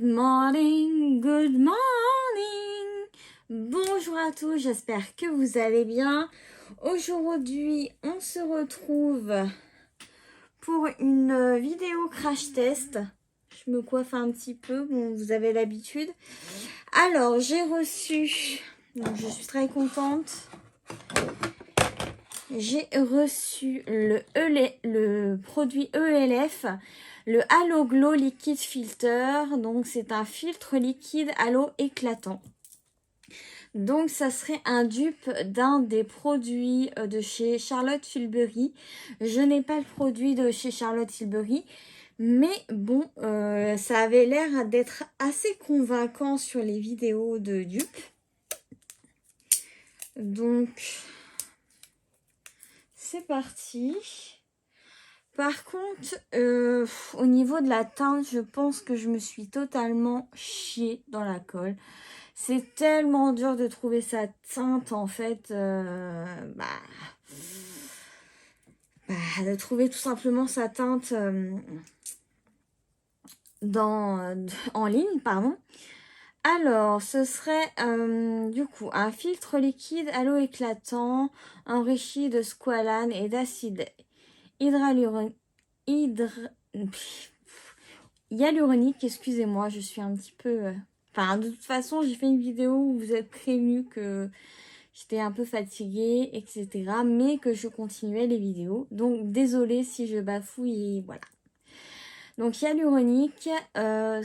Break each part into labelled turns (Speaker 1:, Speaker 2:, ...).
Speaker 1: morning, good morning. Bonjour à tous, j'espère que vous allez bien. Aujourd'hui, on se retrouve pour une vidéo crash test. Je me coiffe un petit peu, bon, vous avez l'habitude. Alors, j'ai reçu, donc je suis très contente. J'ai reçu le produit ELF, le Halo Glow Liquid Filter. Donc, c'est un filtre liquide halo éclatant. Donc, ça serait un dupe d'un des produits de chez Charlotte Tilbury. Je n'ai pas le produit de chez Charlotte Tilbury. Mais bon, ça avait l'air d'être assez convaincant sur les vidéos de dupes. Donc, c'est parti. Par contre, au niveau de la teinte, je pense que je me suis totalement chiée dans la colle. C'est tellement dur de trouver sa teinte, en fait. De trouver tout simplement sa teinte en ligne, pardon. Alors, ce serait du coup un filtre liquide halo éclatant enrichi de squalane et d'acide hyaluronique, excusez-moi, je suis un petit peu... Enfin, de toute façon, j'ai fait une vidéo où vous êtes prévenus que j'étais un peu fatiguée, etc. Mais que je continuais les vidéos. Donc, désolée si je bafouille, voilà. Donc, hyaluronique, alors,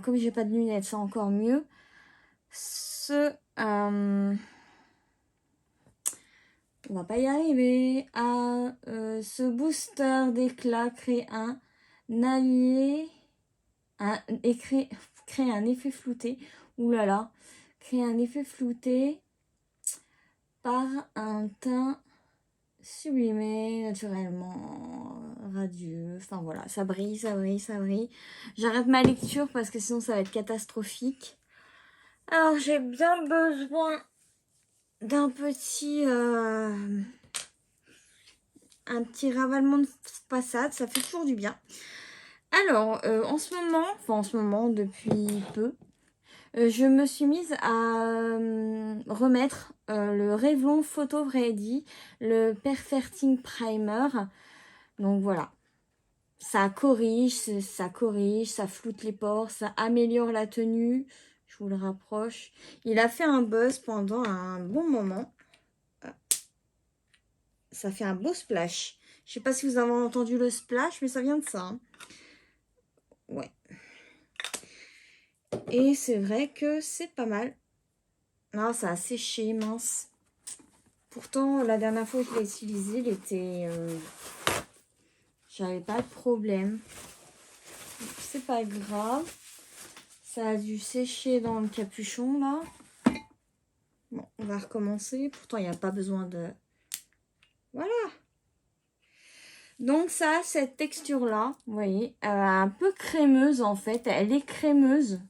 Speaker 1: comme j'ai pas de lunettes, c'est encore mieux. On va pas y arriver. Ce booster d'éclat crée un allié crée un effet flouté. Ouh là là, crée un effet flouté par un teint sublimé, naturellement radieux. Enfin voilà, ça brille, ça brille, ça brille. J'arrête ma lecture parce que sinon ça va être catastrophique. Alors j'ai bien besoin d'un petit un petit ravalement de façade, ça fait toujours du bien. Alors en ce moment depuis peu, je me suis mise à remettre le Revlon Photo Ready, le Perfecting Primer. Donc voilà, ça corrige, ça floute les pores, ça améliore la tenue. Je vous le rapproche. Il a fait un buzz pendant un bon moment. Ça fait un beau splash. Je sais pas si vous avez entendu le splash, mais ça vient de ça. Hein. Ouais. Et c'est vrai que c'est pas mal. Ah, ça a séché, mince. Pourtant, la dernière fois que je l'ai utilisé, il était... j'avais pas de problème. C'est pas grave. Ça a dû sécher dans le capuchon, là. Bon, on va recommencer. Pourtant, il n'y a pas besoin de... Voilà. Donc, ça a cette texture-là, vous voyez, un peu crémeuse, en fait. Elle est crémeuse.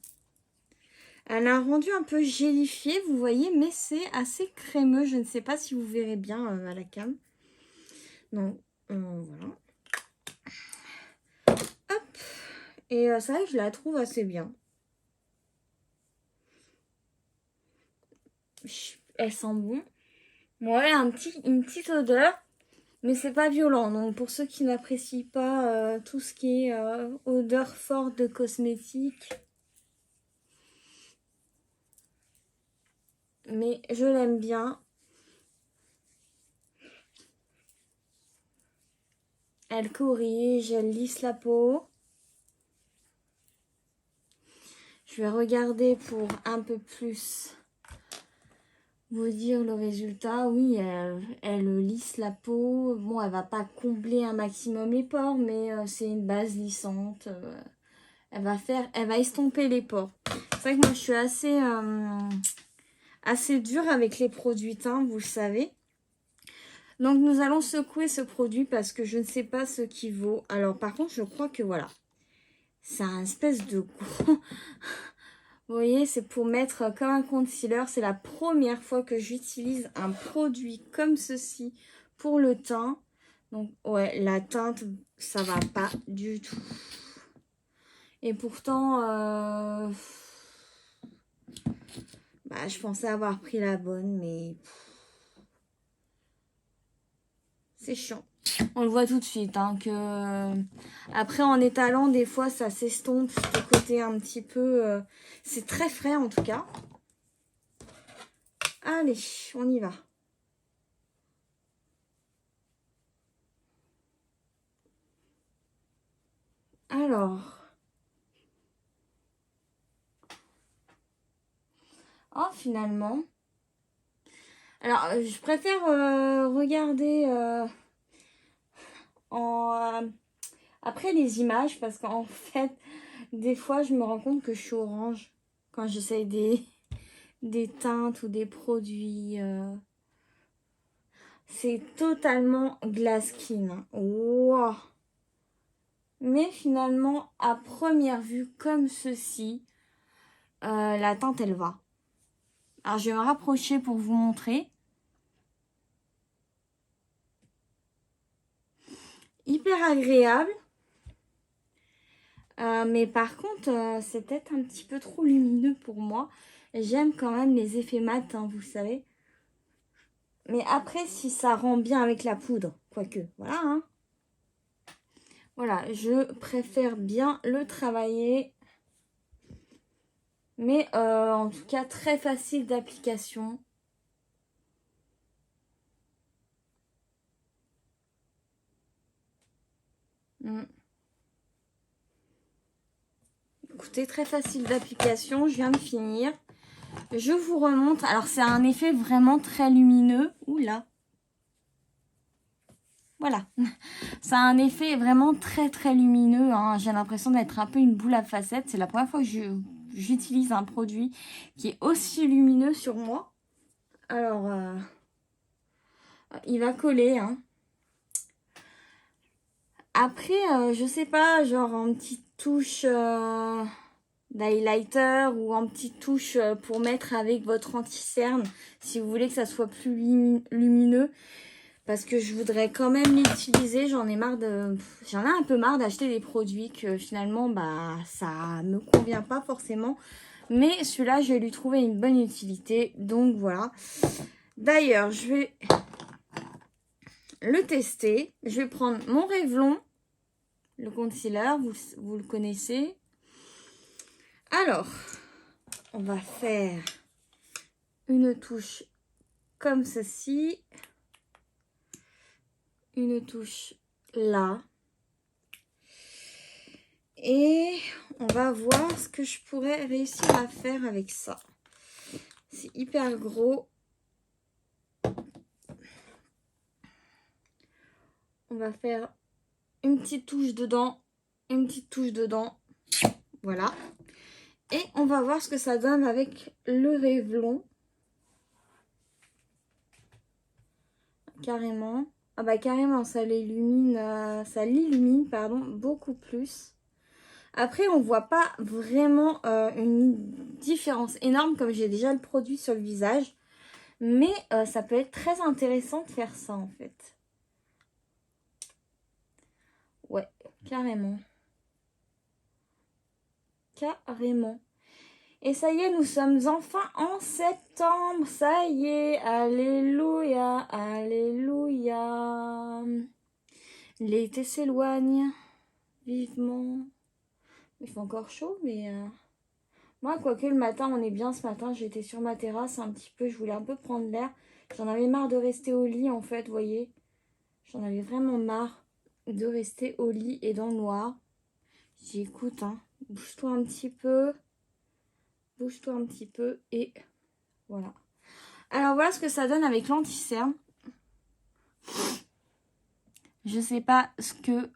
Speaker 1: Elle a un rendu un peu gélifié, vous voyez, mais c'est assez crémeux. Je ne sais pas si vous verrez bien à la cam. Donc, voilà. Hop. Et ça, je la trouve assez bien. Elle sent bon. Bon, elle a une petite odeur, mais c'est pas violent. Donc, pour ceux qui n'apprécient pas tout ce qui est odeur forte de cosmétiques... Mais je l'aime bien. Elle corrige, elle lisse la peau. Je vais regarder pour un peu plus vous dire le résultat. Oui, elle lisse la peau. Bon, elle va pas combler un maximum les pores, mais c'est une base lissante. Elle va estomper les pores. C'est vrai que moi, je suis assez dure avec les produits teints, vous le savez. Donc, nous allons secouer ce produit parce que je ne sais pas ce qu'il vaut. Alors, par contre, je crois que voilà. C'est un espèce de gros... Vous voyez, c'est pour mettre comme un concealer. C'est la première fois que j'utilise un produit comme ceci pour le teint. Donc, ouais, la teinte, ça va pas du tout. Et pourtant, je pensais avoir pris la bonne, mais c'est chiant. On le voit tout de suite, hein, que après en étalant, des fois ça s'estompe, ce côté un petit peu... c'est très frais en tout cas. Allez, on y va. Alors... Oh, finalement. Alors, je préfère regarder après les images parce qu'en fait, des fois, je me rends compte que je suis orange quand j'essaye des teintes ou des produits. C'est totalement glass skin. Wow. Mais finalement, à première vue, comme ceci, la teinte, elle va. Alors, je vais me rapprocher pour vous montrer. Hyper agréable. Mais par contre, c'est peut-être un petit peu trop lumineux pour moi. J'aime quand même les effets mat, hein, vous savez. Mais après, si ça rend bien avec la poudre, quoique, voilà. Hein. Voilà, je préfère bien le travailler. Mais en tout cas, très facile d'application. Écoutez, très facile d'application. Je viens de finir. Je vous remontre. Alors, c'est un effet vraiment très lumineux. Oula. Voilà. Ça a un effet vraiment très très lumineux. Hein. J'ai l'impression d'être un peu une boule à facettes. C'est la première fois que j'utilise un produit qui est aussi lumineux sur moi. Alors, il va coller. Hein. Après, je sais pas, genre en petite touche d'highlighter ou en petite touche pour mettre avec votre anti-cerne si vous voulez que ça soit plus lumineux. Parce que je voudrais quand même l'utiliser. J'en ai un peu marre d'acheter des produits que finalement, ça me convient pas forcément. Mais celui-là, je vais lui trouver une bonne utilité. Donc voilà. D'ailleurs, je vais le tester. Je vais prendre mon Revlon, le concealer, vous le connaissez. Alors, on va faire une touche comme ceci. Une touche là. Et on va voir ce que je pourrais réussir à faire avec ça. C'est hyper gros. On va faire une petite touche dedans, une petite touche dedans. Voilà. Et on va voir ce que ça donne avec le Revlon. Carrément. Ah bah carrément, ça l'illumine, pardon, beaucoup plus. Après, on voit pas vraiment une différence énorme comme j'ai déjà le produit sur le visage. Mais ça peut être très intéressant de faire ça en fait. Ouais, carrément. Carrément. Et ça y est, nous sommes enfin en septembre. Ça y est, alléluia, alléluia. L'été s'éloigne vivement. Il fait encore chaud, mais... Moi, quoique le matin, on est bien ce matin. J'étais sur ma terrasse un petit peu. Je voulais un peu prendre l'air. J'en avais marre de rester au lit, en fait, vous voyez. J'en avais vraiment marre de rester au lit et dans le noir. J'ai dit, écoute, hein, bouge-toi un petit peu. Bouge-toi un petit peu et voilà. Alors, voilà ce que ça donne avec l'anti-cerne. Je sais pas ce que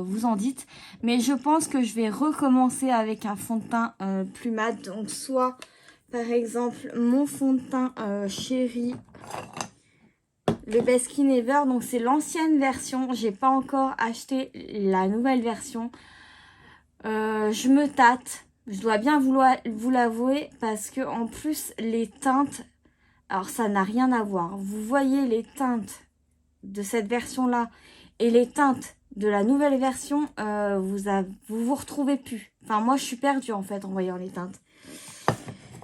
Speaker 1: vous en dites, mais je pense que je vais recommencer avec un fond de teint plus mat. Donc, soit, par exemple, mon fond de teint chéri, le Best Skin Ever. Donc, c'est l'ancienne version. J'ai pas encore acheté la nouvelle version. Je me tâte. Je dois bien vous l'avouer parce que en plus, les teintes, alors ça n'a rien à voir. Vous voyez les teintes de cette version-là et les teintes de la nouvelle version, vous retrouvez plus. Enfin, moi, je suis perdue, en fait, en voyant les teintes.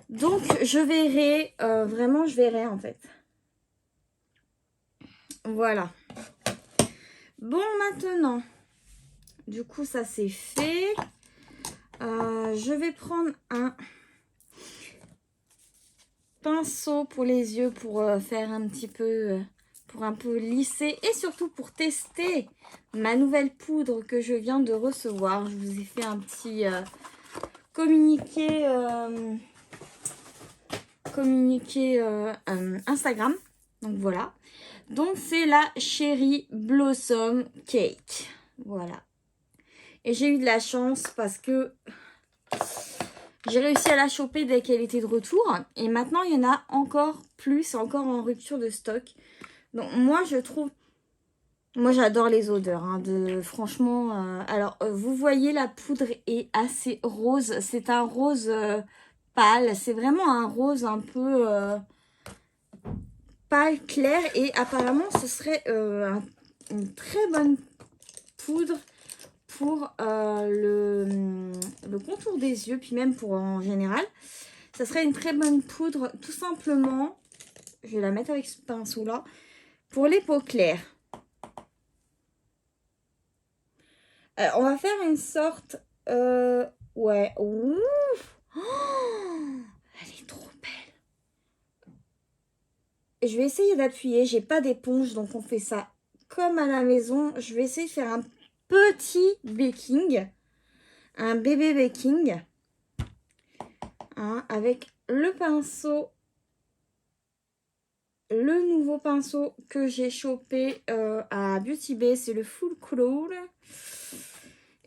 Speaker 1: Donc, je verrai. Vraiment, je verrai, en fait. Voilà. Bon, maintenant, du coup, ça, c'est fait. Je vais prendre un pinceau pour les yeux pour faire un petit peu... pour un peu lisser et surtout pour tester ma nouvelle poudre que je viens de recevoir. Je vous ai fait un petit communiqué Instagram. Donc voilà. Donc c'est la Cherry Blossom Cake. Voilà. Et j'ai eu de la chance parce que j'ai réussi à la choper dès qu'elle était de retour. Et maintenant, il y en a encore plus, encore en rupture de stock. Donc moi, je trouve... Moi, j'adore les odeurs. Hein, franchement, alors, vous voyez, la poudre est assez rose. C'est un rose pâle. C'est vraiment un rose un peu pâle, clair. Et apparemment, ce serait une très bonne poudre pour le contour des yeux. Puis même pour en général. Ça serait une très bonne poudre, tout simplement. Je vais la mettre avec ce pinceau-là. Pour les peaux claires. On va faire une sorte... ouais. Ouf. Oh, elle est trop belle. Je vais essayer d'appuyer. J'ai pas d'éponge, donc on fait ça comme à la maison. Je vais essayer de faire un petit baking. Un bébé baking. Hein, avec le pinceau. Le nouveau pinceau que j'ai chopé à Beauty Bay. C'est le Full Color.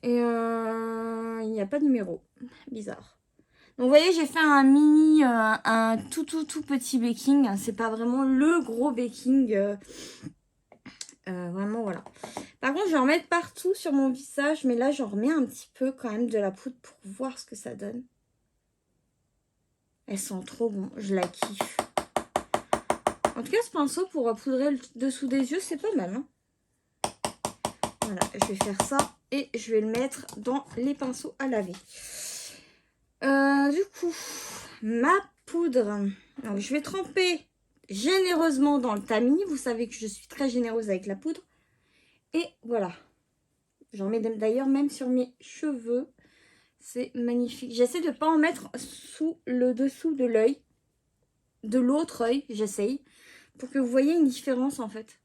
Speaker 1: Et il n'y a pas de numéro. Bizarre. Donc vous voyez, j'ai fait un mini, un tout petit baking. C'est pas vraiment le gros baking. Vraiment, voilà. Par contre, je vais en mettre partout sur mon visage. Mais là, j'en remets un petit peu quand même de la poudre pour voir ce que ça donne. Elles sont trop bon. Je la kiffe. En tout cas, ce pinceau pour poudrer le dessous des yeux, c'est pas mal. Hein. Voilà, je vais faire ça. Et je vais le mettre dans les pinceaux à laver. Du coup, ma poudre. Donc, je vais tremper généreusement dans le tamis. Vous savez que je suis très généreuse avec la poudre. Et voilà. J'en mets d'ailleurs même sur mes cheveux. C'est magnifique. J'essaie de ne pas en mettre sous le dessous de l'œil. De l'autre œil, j'essaye. Pour que vous voyez une différence en fait.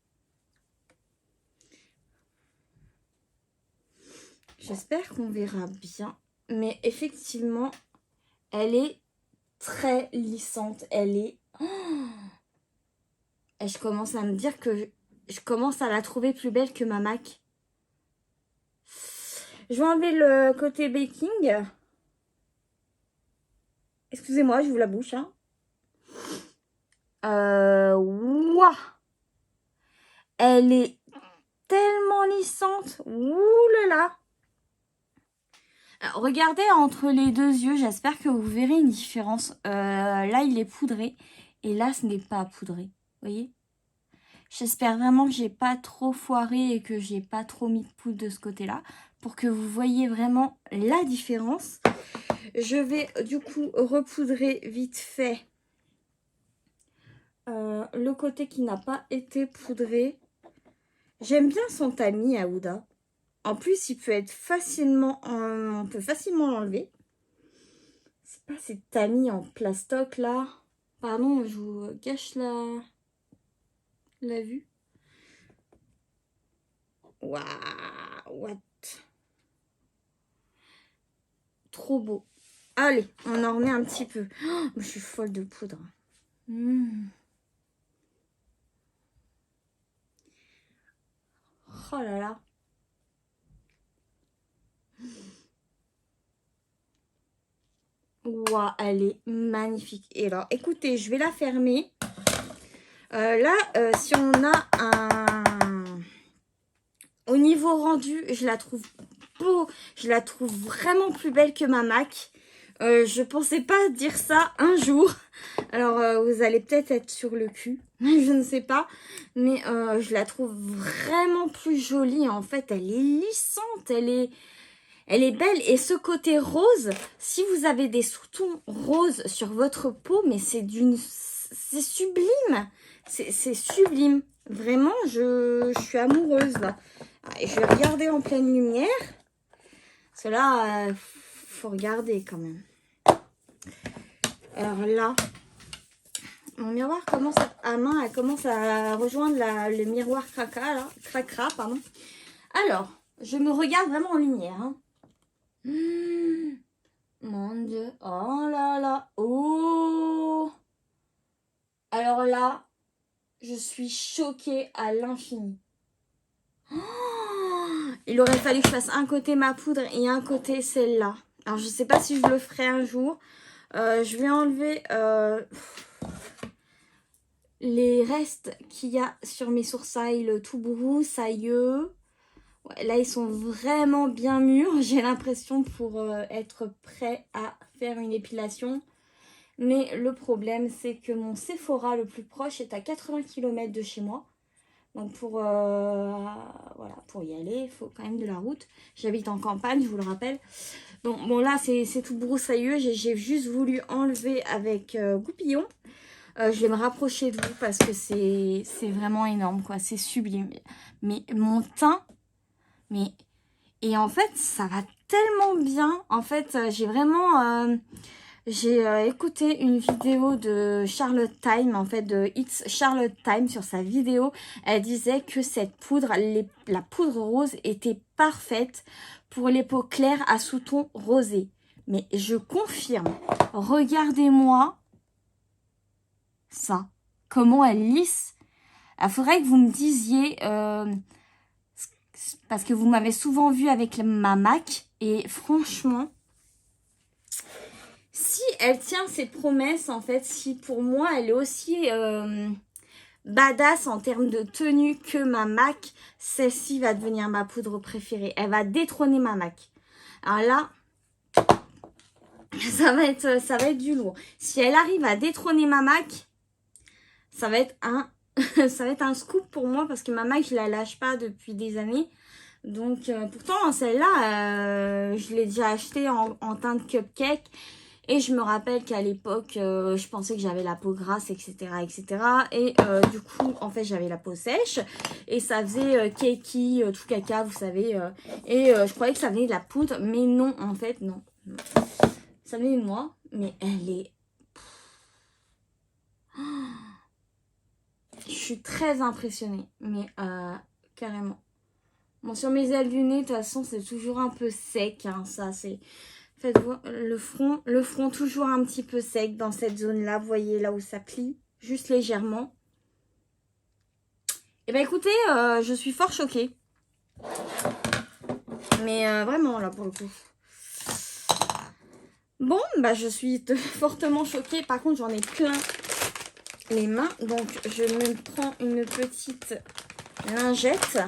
Speaker 1: J'espère qu'on verra bien. Mais effectivement, elle est très lissante. Elle est... Oh, et je commence à me dire que je commence à la trouver plus belle que ma MAC. Je vais enlever le côté baking. Excusez-moi, j'ouvre la bouche. Hein. Ouah. Elle est tellement lissante. Ouh là là. Alors, regardez entre les deux yeux. J'espère que vous verrez une différence. Là, il est poudré. Et là, ce n'est pas poudré. Vous voyez? J'espère vraiment que j'ai pas trop foiré et que j'ai pas trop mis de poudre de ce côté-là. Pour que vous voyez vraiment la différence. Je vais du coup repoudrer vite fait le côté qui n'a pas été poudré. J'aime bien son tamis à Huda. En plus, il peut être facilement... on peut facilement l'enlever. C'est pas ces tamis en plastoc là. Pardon, je vous gâche la vue. Waouh, what? Trop beau. Allez, on en remet un petit peu. Oh, je suis folle de poudre. Oh là là. Waouh, elle est magnifique. Et alors, écoutez, je vais la fermer. Là, si on a un... Au niveau rendu, je la trouve beau. Je la trouve vraiment plus belle que ma MAC. Je pensais pas dire ça un jour. Alors, vous allez peut-être être sur le cul. Je ne sais pas. Mais je la trouve vraiment plus jolie. En fait, elle est lissante. Elle est belle. Et ce côté rose, si vous avez des sous-tons roses sur votre peau, mais c'est sublime. C'est sublime. Vraiment, je suis amoureuse là. Et je vais regarder en pleine lumière. Cela, faut regarder quand même. Alors là, mon miroir commence elle commence à rejoindre le miroir cracra, pardon. Alors, je me regarde vraiment en lumière. Hein. Mon Dieu, oh là là, oh. Alors là, je suis choquée à l'infini. Oh, il aurait fallu que je fasse un côté ma poudre et un côté celle-là. Alors, je sais pas si je le ferai un jour. Je vais enlever les restes qu'il y a sur mes sourcils, le tout broussailleux. Ouais, là, ils sont vraiment bien mûrs. J'ai l'impression pour être prêt à faire une épilation. Mais le problème, c'est que mon Sephora le plus proche est à 80 km de chez moi. Donc voilà, pour y aller, il faut quand même de la route. J'habite en campagne, je vous le rappelle. Donc bon, là, c'est tout broussailleux. J'ai juste voulu enlever avec goupillon. Je vais me rapprocher de vous parce que c'est vraiment énorme, quoi. C'est sublime. Mais mon teint, mais... Et en fait, ça va tellement bien. En fait, j'ai vraiment... j'ai écouté une vidéo de Charlotte Time, en fait, de It's Charlotte Time sur sa vidéo. Elle disait que cette poudre, la poudre rose était parfaite pour les peaux claires à sous-ton rosé. Mais je confirme, regardez-moi ça. Comment elle lisse. Il faudrait que vous me disiez, parce que vous m'avez souvent vu avec ma MAC, et franchement... Si elle tient ses promesses, en fait, si pour moi, elle est aussi badass en termes de tenue que ma MAC, celle-ci va devenir ma poudre préférée. Elle va détrôner ma MAC. Alors là, ça va être du lourd. Si elle arrive à détrôner ma MAC, ça va être ça va être un scoop pour moi parce que ma MAC, je la lâche pas depuis des années. Donc, pourtant, celle-là, je l'ai déjà achetée en teinte cupcake. Et je me rappelle qu'à l'époque, je pensais que j'avais la peau grasse, etc. etc. Et du coup, en fait, j'avais la peau sèche. Et ça faisait keki, tout caca, vous savez. Et je croyais que ça venait de la poudre. Mais non, en fait, non. Ça venait de moi. Mais elle est... Je suis très impressionnée. Mais carrément. Bon, sur mes ailes du nez, de toute façon, c'est toujours un peu sec. Hein, ça, c'est... Faites-vous le front toujours un petit peu sec dans cette zone-là. Vous voyez là où ça plie, juste légèrement. Et ben écoutez, je suis fort choquée. Mais vraiment là pour le coup. Bon, bah je suis fortement choquée. Par contre, j'en ai plein les mains. Donc, je me prends une petite lingette.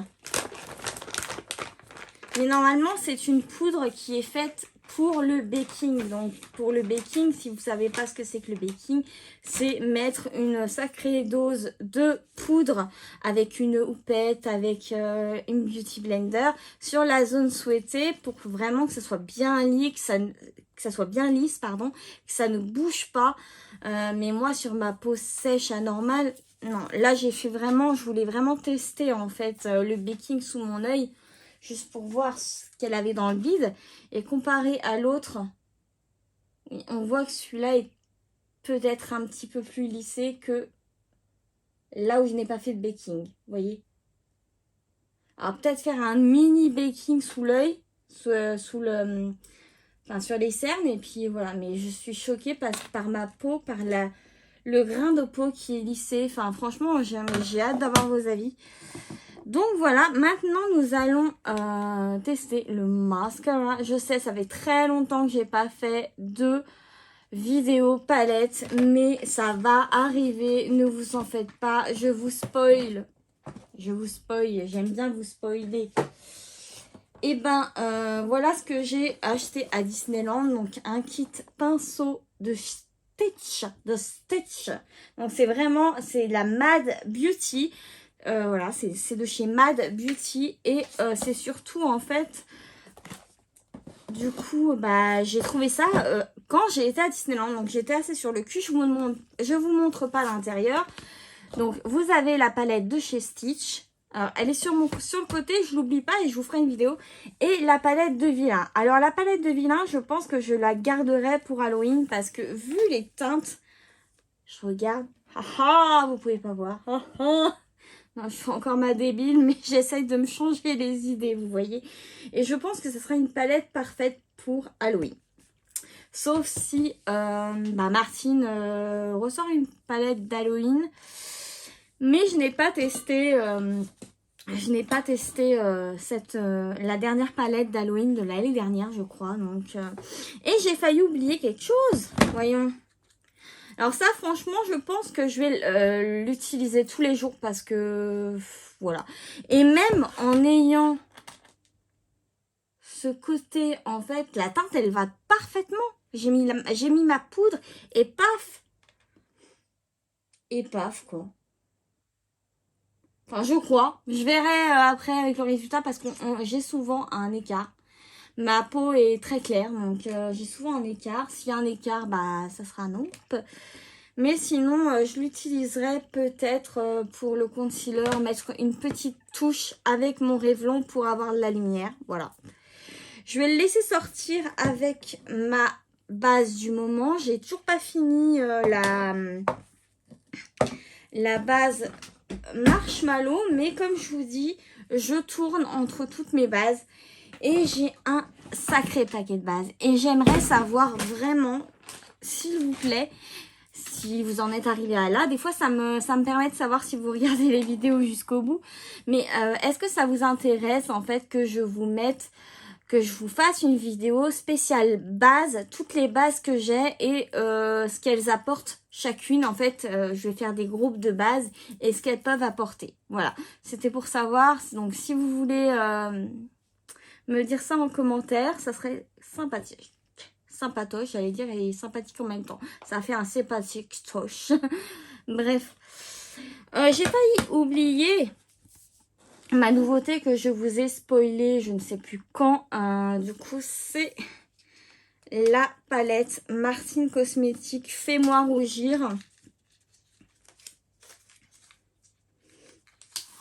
Speaker 1: Mais normalement, c'est une poudre qui est faite pour le baking. Donc, pour le baking, si vous ne savez pas ce que c'est que le baking, c'est mettre une sacrée dose de poudre avec une houppette, avec une beauty blender sur la zone souhaitée pour vraiment que ça soit bien lisse, que ça soit bien lisse, pardon, que ça ne bouge pas. Mais moi, sur ma peau sèche anormale, non, là, j'ai fait vraiment, je voulais vraiment tester en fait le baking sous mon œil. Juste pour voir ce qu'elle avait dans le vide. Et comparé à l'autre, on voit que celui-là est peut-être un petit peu plus lissé que là où je n'ai pas fait de baking. Vous voyez? Alors peut-être faire un mini baking sous l'œil, sous le... Enfin sur les cernes. Et puis voilà. Mais je suis choquée par ma peau, par le grain de peau qui est lissé. Enfin franchement, j'ai hâte d'avoir vos avis. Donc voilà, maintenant nous allons tester le mascara. Je sais, ça fait très longtemps que j'ai pas fait de vidéo palette, mais ça va arriver, ne vous en faites pas, je vous spoil. J'aime bien vous spoiler. Et ben voilà ce que j'ai acheté à Disneyland. Donc un kit pinceau de Stitch. Donc c'est vraiment, c'est la Mad Beauty. Voilà, c'est de chez Mad Beauty. Et c'est surtout en fait, du coup, bah j'ai trouvé ça quand j'ai été à Disneyland. Donc j'étais assez sur le cul. Je vous montre pas l'intérieur. Donc vous avez la palette de chez Stitch. Alors, elle est sur le côté, je l'oublie pas et je vous ferai une vidéo. Et la palette de vilain. Alors la palette de vilain, je pense que je la garderai pour Halloween parce que vu les teintes, je regarde. Ah, vous pouvez pas voir. Non, je fais encore ma débile, mais j'essaye de me changer les idées, vous voyez. Et je pense que ce sera une palette parfaite pour Halloween. Sauf si Martine ressort une palette d'Halloween. Mais je n'ai pas testé, la dernière palette d'Halloween de l'année dernière, je crois. Donc, et j'ai failli oublier quelque chose. Voyons. Alors ça, franchement, je pense que je vais l'utiliser tous les jours parce que, voilà. Et même en ayant ce côté, en fait, la teinte, elle va parfaitement. J'ai mis ma poudre et paf. Et paf, quoi. Enfin, je crois. Je verrai après avec le résultat parce que j'ai souvent un écart. Ma peau est très claire, donc j'ai souvent un écart. S'il y a un écart, bah ça sera non. Mais sinon, je l'utiliserai peut-être pour le concealer, mettre une petite touche avec mon Revlon pour avoir de la lumière. Voilà. Je vais le laisser sortir avec ma base du moment. J'ai toujours pas fini la base Marshmallow, mais comme je vous dis, je tourne entre toutes mes bases et j'ai un sacré paquet de bases et j'aimerais savoir vraiment, s'il vous plaît, si vous en êtes arrivé à là. Des fois ça me permet de savoir si vous regardez les vidéos jusqu'au bout, mais est-ce que ça vous intéresse en fait que je vous fasse une vidéo spéciale base, toutes les bases que j'ai et ce qu'elles apportent chacune. En fait, je vais faire des groupes de bases et ce qu'elles peuvent apporter. Voilà, c'était pour savoir. Donc, si vous voulez me dire ça en commentaire, ça serait sympathique. Sympatoche, j'allais dire, et sympathique en même temps. Ça fait un sympathique toche. Bref, j'ai failli oublier ma nouveauté que je vous ai spoilée, je ne sais plus quand. Du coup, c'est la palette Martine Cosmétique Fais-moi rougir.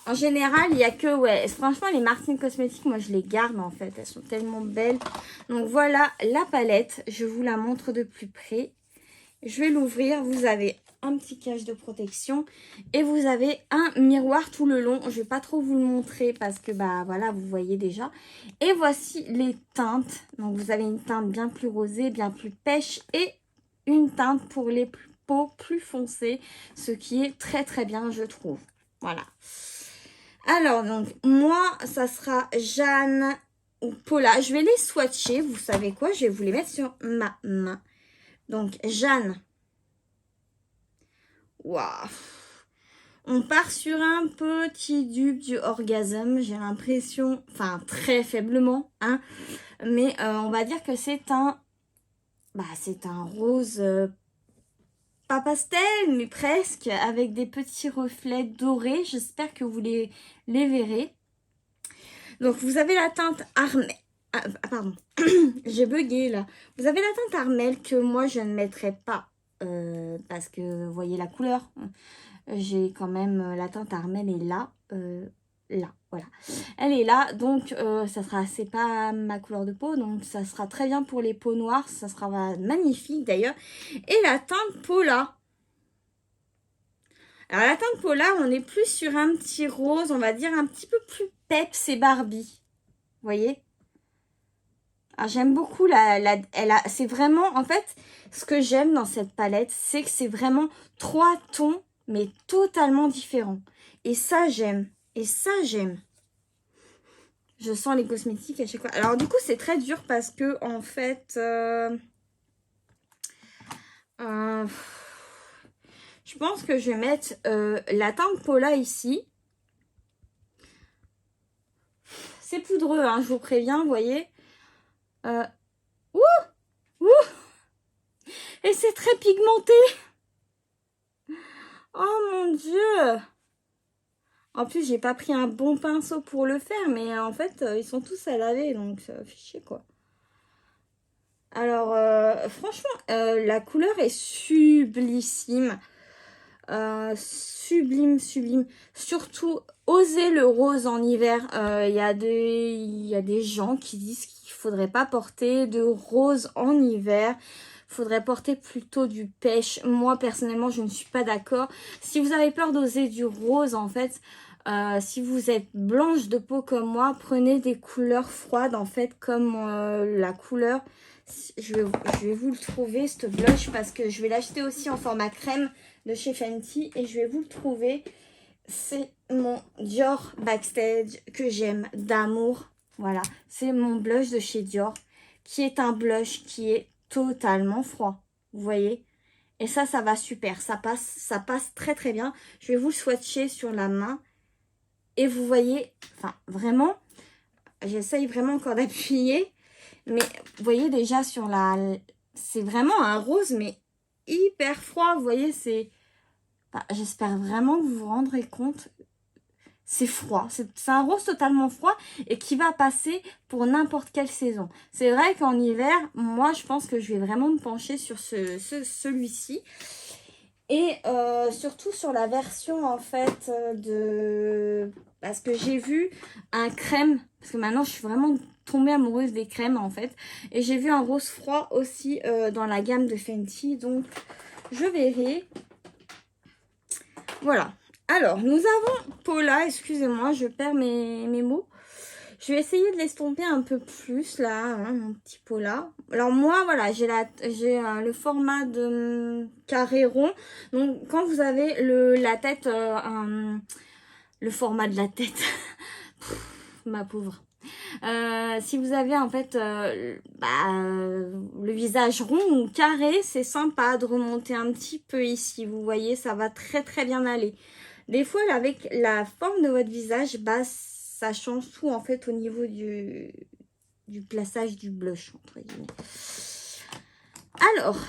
Speaker 1: En général, il n'y a que, ouais, franchement, les Martine Cosmétiques, moi, je les garde, en fait. Elles sont tellement belles. Donc, voilà la palette. Je vous la montre de plus près. Je vais l'ouvrir. Vous avez un petit cache de protection et vous avez un miroir tout le long. Je vais pas trop vous le montrer parce que bah voilà, vous voyez déjà. Et voici les teintes. Donc vous avez une teinte bien plus rosée, bien plus pêche et une teinte pour les peaux plus foncées, ce qui est très très bien, je trouve. Voilà. Alors donc moi ça sera Jeanne ou Paula. Je vais les swatcher. Vous savez quoi? Je vais vous les mettre sur ma main. Donc Jeanne. Waouh, on part sur un petit dupe du orgasme, j'ai l'impression, enfin très faiblement, hein, mais on va dire que c'est un rose, pas pastel, mais presque, avec des petits reflets dorés. J'espère que vous les verrez. Donc vous avez la teinte Armel, pardon, j'ai bugué là. Vous avez la teinte Armel que moi je ne mettrai pas, parce que vous voyez la couleur. J'ai quand même la teinte Armel est là, là, voilà. Elle est là, donc c'est pas ma couleur de peau, donc ça sera très bien pour les peaux noires, ça sera magnifique d'ailleurs. Et la teinte Paula. Alors la teinte Paula, on est plus sur un petit rose, on va dire un petit peu plus peps et Barbie. Vous voyez? Alors j'aime beaucoup c'est vraiment, en fait, ce que j'aime dans cette palette, c'est que c'est vraiment 3 tons mais totalement différent. Et ça, j'aime. Et ça, j'aime. Je sens les cosmétiques à chaque fois. Alors, du coup, c'est très dur parce que, en fait, je pense que je vais mettre la teinte Paula ici. C'est poudreux, hein, je vous préviens, vous voyez. Ouh, ouh, et c'est très pigmenté. Oh mon Dieu. En plus, j'ai pas pris un bon pinceau pour le faire, mais en fait, ils sont tous à laver, donc ça fait chier, quoi. Alors, franchement, la couleur est sublissime. Sublime, sublime. Surtout, osez le rose en hiver. Il y a des gens qui disent qu'il faudrait pas porter de rose en hiver. Faudrait porter plutôt du pêche. Moi, personnellement, je ne suis pas d'accord. Si vous avez peur d'oser du rose, en fait, si vous êtes blanche de peau comme moi, prenez des couleurs froides, en fait, comme la couleur. Je vais vous le trouver, ce blush, parce que je vais l'acheter aussi en format crème de chez Fenty et je vais vous le trouver. C'est mon Dior Backstage que j'aime d'amour. Voilà, c'est mon blush de chez Dior qui est un blush qui est totalement froid. Vous voyez? Et ça va super. Ça passe très très bien. Je vais vous le swatcher sur la main. Et vous voyez, enfin vraiment, j'essaye vraiment encore d'appuyer. Mais vous voyez déjà sur la... C'est vraiment un rose, mais hyper froid. Vous voyez, c'est... Enfin, j'espère vraiment que vous vous rendrez compte. C'est froid. C'est un rose totalement froid et qui va passer pour n'importe quelle saison. C'est vrai qu'en hiver, moi, je pense que je vais vraiment me pencher sur celui-ci. Et surtout sur la version, en fait, de... Parce que j'ai vu un crème. Parce que maintenant, je suis vraiment tombée amoureuse des crèmes, en fait. Et j'ai vu un rose froid aussi dans la gamme de Fenty. Donc, je verrai. Voilà. Alors, nous avons Paula. Excusez-moi, je perds mes mots. Je vais essayer de l'estomper un peu plus, là, hein, mon petit Paula. Alors, moi, voilà, j'ai le format de carré rond. Donc, quand vous avez la tête, le format de la tête, ma pauvre. Si vous avez en fait le visage rond ou carré, c'est sympa de remonter un petit peu ici. Vous voyez, ça va très très bien aller. Des fois, là, avec la forme de votre visage, bah, ça change tout en fait au niveau du plaçage du blush, entre guillemets. Alors,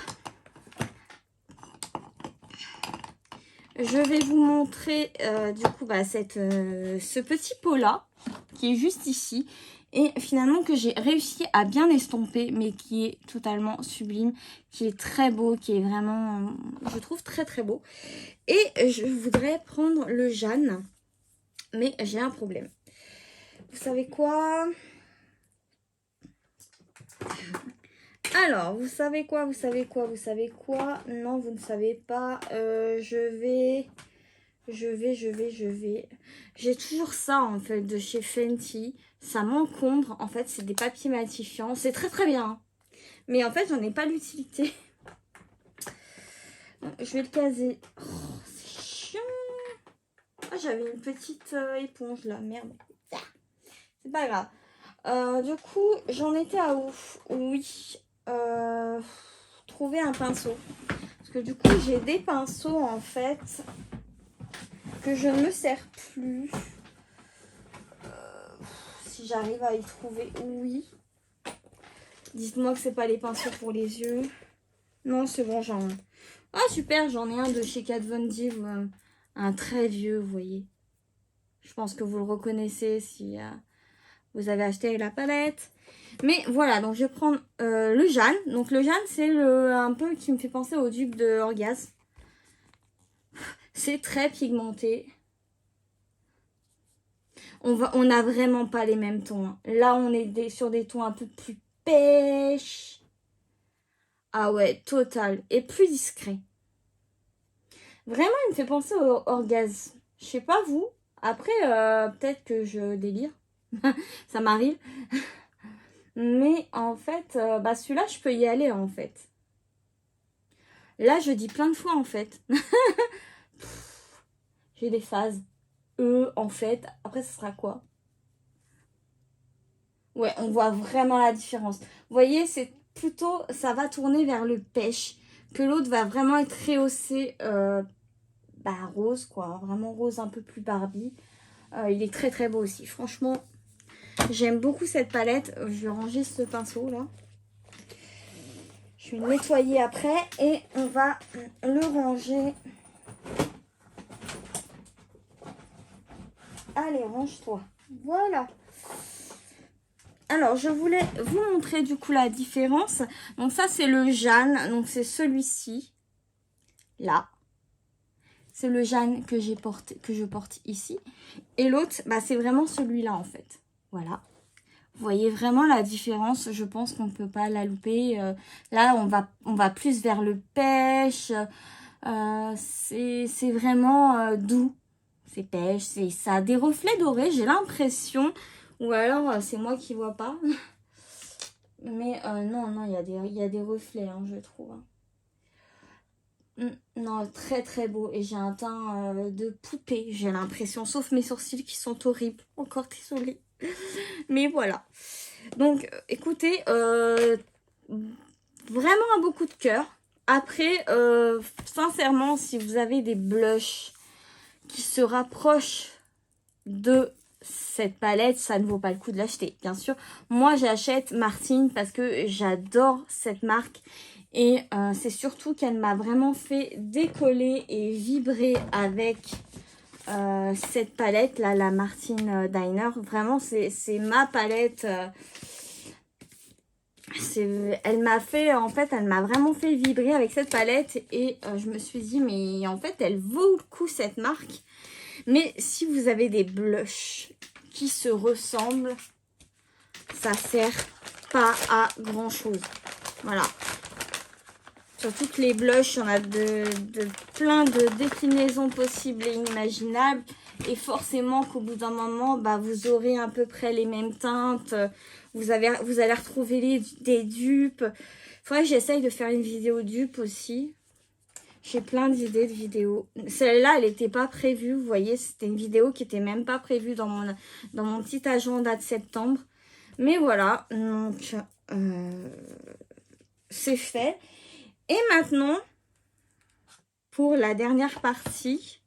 Speaker 1: je vais vous montrer du coup ce petit pot là qui est juste ici et finalement que j'ai réussi à bien estomper mais qui est totalement sublime, qui est très beau, qui est vraiment, je trouve très très beau. Et je voudrais prendre le Jeanne, mais j'ai un problème. Vous savez quoi? Alors, vous savez quoi? Non, vous ne savez pas. J'ai toujours ça, en fait, de chez Fenty. Ça m'encombre. En fait, c'est des papiers matifiants. C'est très, très bien. Mais en fait, j'en ai pas l'utilité. Je vais le caser. Oh, c'est chiant. Ah, j'avais une petite éponge, là. Merde. C'est pas grave. Du coup, j'en étais à où? Oui. Trouver un pinceau. Parce que du coup, j'ai des pinceaux, en fait, que je ne me sers plus. Si j'arrive à y trouver, oui. Dites-moi que c'est pas les pinceaux pour les yeux. Non, c'est bon, j'en... Ah, super, j'en ai un de chez Kat Von D, un très vieux, vous voyez. Je pense que vous le reconnaissez si vous avez acheté la palette. Mais voilà, donc je vais prendre le Jeanne. Donc le Jeanne, c'est un peu qui me fait penser au dupe de Orgasme. C'est très pigmenté. On n'a vraiment pas les mêmes tons. Hein. Là, on est sur des tons un peu plus pêche. Ah ouais, total. Et plus discret. Vraiment, il me fait penser au Orgasme. Je sais pas vous. Après, peut-être que je délire. Ça m'arrive. Mais en fait, celui-là, je peux y aller en fait. Là, je dis plein de fois en fait. J'ai des phases. En fait. Après, ce sera quoi? Ouais, on voit vraiment la différence. Vous voyez, c'est plutôt, ça va tourner vers le pêche. Que l'autre va vraiment être rehaussé rose, quoi. Vraiment rose un peu plus Barbie. Il est très très beau aussi. Franchement, J'aime beaucoup cette palette. Je vais ranger ce pinceau là. Je vais le nettoyer après et on va le ranger. Allez, range-toi. Voilà. Alors, je voulais vous montrer du coup la différence. Donc ça, c'est le Jeanne. Donc c'est celui-ci. Là. C'est le Jeanne que je porte ici. Et l'autre, bah, c'est vraiment celui-là en fait. Voilà. Vous voyez vraiment la différence. Je pense qu'on ne peut pas la louper. Là, on va plus vers le pêche. C'est vraiment doux. C'est pêche. Ça a des reflets dorés, j'ai l'impression. Ou alors, c'est moi qui vois pas. Mais non, il y a des reflets, hein, je trouve. Non, très très beau. Et j'ai un teint de poupée, j'ai l'impression. Sauf mes sourcils qui sont horribles. Encore désolée. Mais voilà. Donc, écoutez, vraiment un beau coup de cœur. Après, sincèrement, si vous avez des blushs qui se rapprochent de cette palette, ça ne vaut pas le coup de l'acheter. Bien sûr, moi j'achète Martine parce que j'adore cette marque. Et c'est surtout qu'elle m'a vraiment fait décoller et vibrer avec cette palette là, la Martine Diner. Vraiment, c'est ma palette. Elle m'a fait, en fait, elle m'a vraiment fait vibrer avec cette palette. Et je me suis dit, mais en fait, elle vaut le coup cette marque. Mais si vous avez des blushs qui se ressemblent, ça sert pas à grand chose. Voilà. Surtout que les blushs, on a plein de déclinaisons possibles et inimaginables. Et forcément qu'au bout d'un moment, bah, vous aurez à peu près les mêmes teintes. Vous allez retrouver des dupes. Il faudrait que j'essaye de faire une vidéo dupe aussi. J'ai plein d'idées de vidéos. Celle-là, elle n'était pas prévue. Vous voyez, c'était une vidéo qui n'était même pas prévue dans mon petit agenda de septembre. Mais voilà, donc c'est fait. Et maintenant, pour la dernière partie,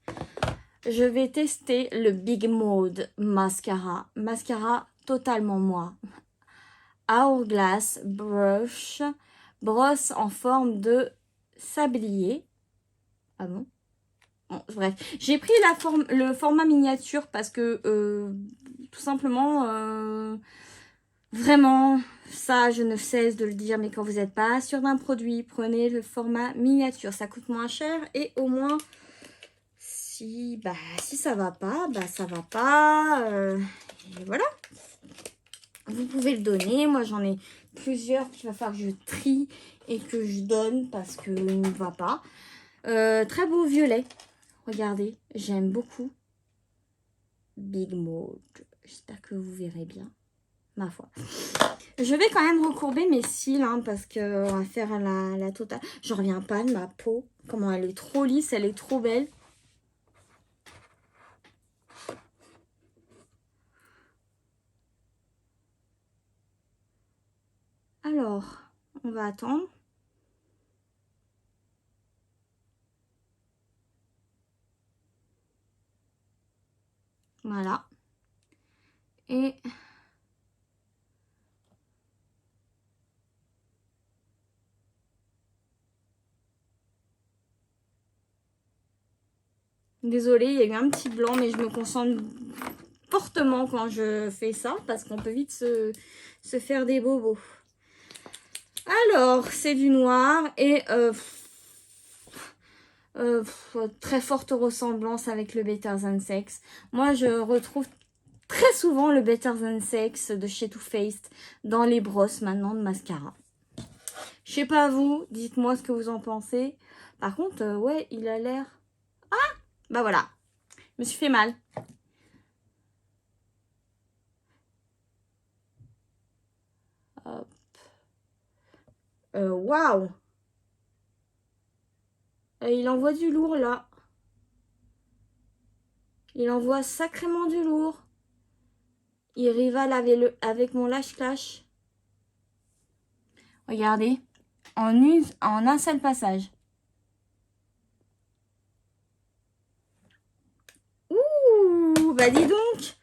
Speaker 1: je vais tester le Big Mode Mascara. Mascara totalement moi. Hourglass Brush. Brosse en forme de sablier. Ah bon? Bon, bref, j'ai pris le format miniature parce que tout simplement, vraiment, ça je ne cesse de le dire, mais quand vous n'êtes pas sûr d'un produit, prenez le format miniature, ça coûte moins cher et au moins, si ça va pas, bah ça va pas, et voilà. Vous pouvez le donner, moi j'en ai plusieurs qu'il va falloir que je trie et que je donne parce qu'il ne va pas. Très beau violet. Regardez, j'aime beaucoup. Big Mode. J'espère que vous verrez bien. Ma foi. Je vais quand même recourber mes cils, hein, parce que on va faire la totale. Je reviens pas de ma peau. Comment elle est trop lisse, elle est trop belle. Alors, on va attendre. Voilà. Et désolée, il y a eu un petit blanc, mais je me concentre fortement quand je fais ça, parce qu'on peut vite se faire des bobos. Alors, c'est du noir et très forte ressemblance avec le Better Than Sex. Moi, je retrouve très souvent le Better Than Sex de chez Too Faced dans les brosses maintenant de mascara. Je sais pas vous, dites-moi ce que vous en pensez. Par contre, ouais, il a l'air... Ah, bah voilà, je me suis fait mal. Hop. Waouh. Il envoie du lourd là. Il envoie sacrément du lourd. Il rivale avec mon Lash Clash. Regardez, en un seul passage. Ouh, bah dis donc.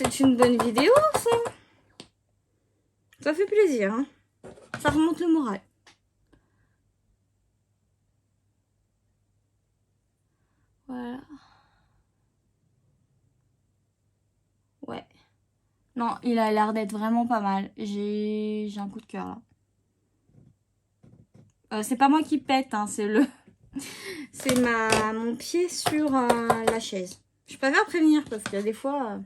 Speaker 1: c'est une bonne vidéo, ça. Ça fait plaisir, hein. Ça remonte le moral. Voilà. Ouais. Non, il a l'air d'être vraiment pas mal. J'ai un coup de cœur, là. C'est pas moi qui pète, hein, c'est le... c'est mon pied sur la chaise. Je préfère prévenir parce qu'il y a des fois...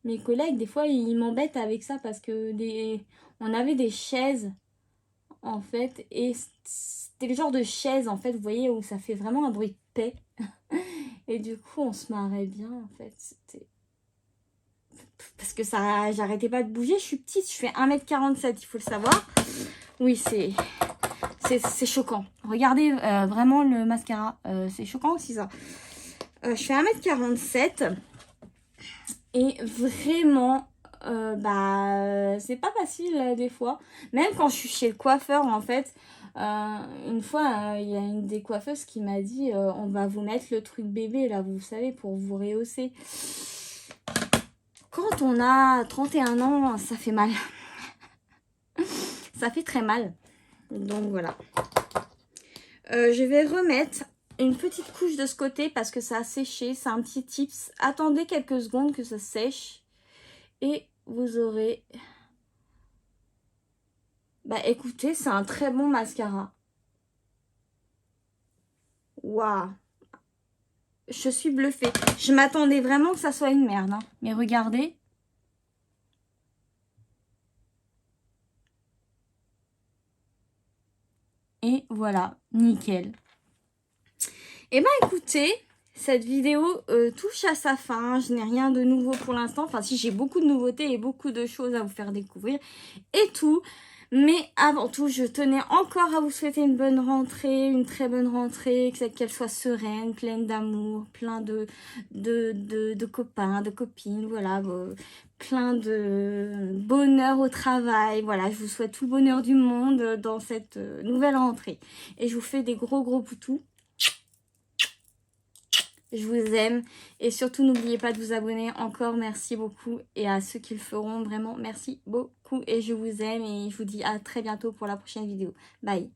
Speaker 1: mes collègues, des fois, ils m'embêtent avec ça parce que on avait des chaises, en fait, et c'était le genre de chaise, en fait, vous voyez, où ça fait vraiment un bruit de paix. Et du coup, on se marrait bien, en fait. C'était... parce que ça, j'arrêtais pas de bouger. Je suis petite, je fais 1m47, il faut le savoir. Oui, c'est choquant. Regardez vraiment le mascara. C'est choquant aussi, ça. Je fais 1m47. Et vraiment, c'est pas facile des fois. Même quand je suis chez le coiffeur, en fait, une fois, il y a une des coiffeuses qui m'a dit on va vous mettre le truc bébé, là, vous savez, pour vous rehausser. Quand on a 31 ans, ça fait mal. Ça fait très mal. Donc voilà. Je vais remettre une petite couche de ce côté parce que ça a séché. C'est un petit tips. Attendez quelques secondes que ça sèche. Et vous aurez... bah écoutez, c'est un très bon mascara. Waouh! Je suis bluffée. Je m'attendais vraiment que ça soit une merde, hein. Mais regardez. Et voilà, nickel. Et bah écoutez, cette vidéo touche à sa fin. Je n'ai rien de nouveau pour l'instant. Enfin si, j'ai beaucoup de nouveautés et beaucoup de choses à vous faire découvrir et tout. Mais avant tout, je tenais encore à vous souhaiter une bonne rentrée, une très bonne rentrée, qu'elle soit sereine, pleine d'amour, plein de copains, de copines, voilà, plein de bonheur au travail. Voilà, je vous souhaite tout le bonheur du monde dans cette nouvelle rentrée. Et je vous fais des gros poutous. Je vous aime et surtout n'oubliez pas de vous abonner. Encore merci beaucoup et à ceux qui le feront, vraiment merci beaucoup et je vous aime et je vous dis à très bientôt pour la prochaine vidéo. Bye.